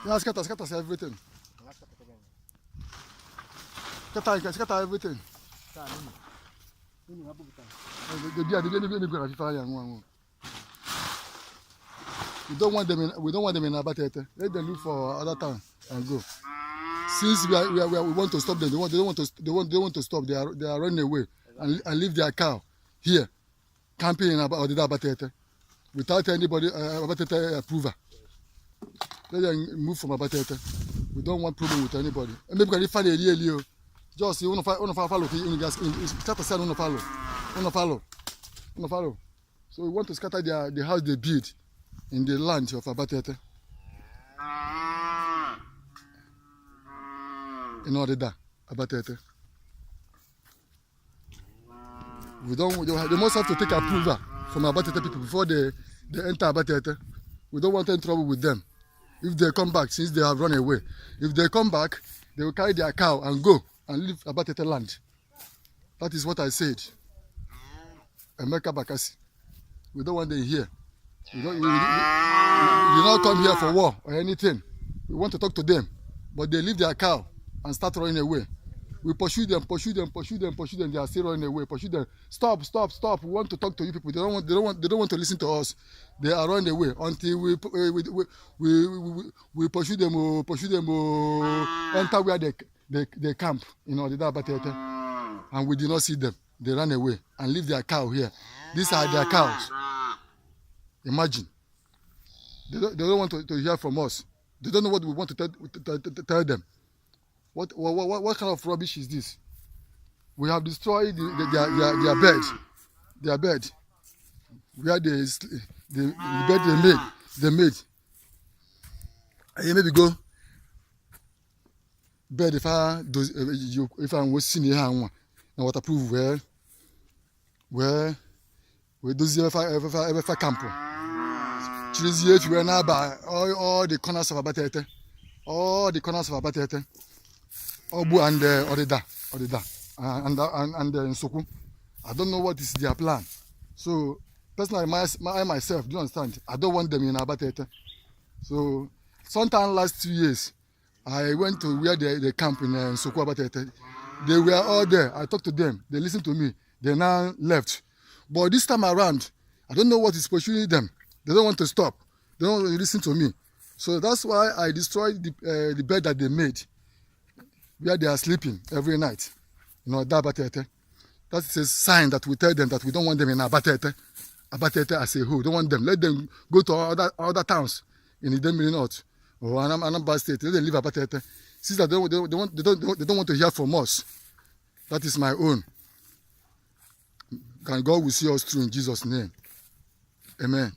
Yeah, scatter everything. Scatter everything. We don't want them in Abatete. Let them look for other town and go. Since we want to stop them, they want to stop. They are running away and leave their cow here, camping in Abatete without anybody Abatete approval. Let them move from Abatete. We don't want problem with anybody. And maybe we find a real just you follow. Follow. So we want to scatter the house they build in the land of Abatete. In order that Abatete. They must have to take approval from Abatete people before they enter Abatete. We don't want any trouble with them. If they come back, since they have run away, if they come back, they will carry their cow and go and leave Abatete land. That is what I said. Emeka Bakassi. We don't want them here. You not come here for war or anything. We want to talk to them, but they leave their cow and start running away. We pursue them. They are still running away. Pursue them. Stop. We want to talk to you people. They don't want to listen to us. They are running away until we pursue them. Enter where they camp. And we did not see them. They ran away and leave their cow here. These are their cows. Imagine. They don't want to hear from us. They don't know what we want to tell them. What kind of rubbish is this? We have destroyed their bed. Where the bed they made. Maybe go bed if I was seen here and waterproof where those ever camp. Choose we are now by all the corners of Abatete. Obu and Odida and Nsoku. I don't know what is their plan. So personally, I myself do understand. I don't want them in Abatete. So sometime last 2 years, I went to where they camp in Nsoku Abatete. They were all there. I talked to them. They listened to me. They now left. But this time around, I don't know what is pursuing them. They don't want to stop. They don't want to listen to me. So that's why I destroyed the bed that they made, where they are sleeping every night. That Abatete. That is a sign that we tell them that we don't want them in Abatete. Abatete as a whole. Don't want them. Let them go to other towns in the Idemili North or Anambra State. Let them leave Abatete. Since that they don't want to hear from us. That is my own. God will see us through in Jesus' name. Amen.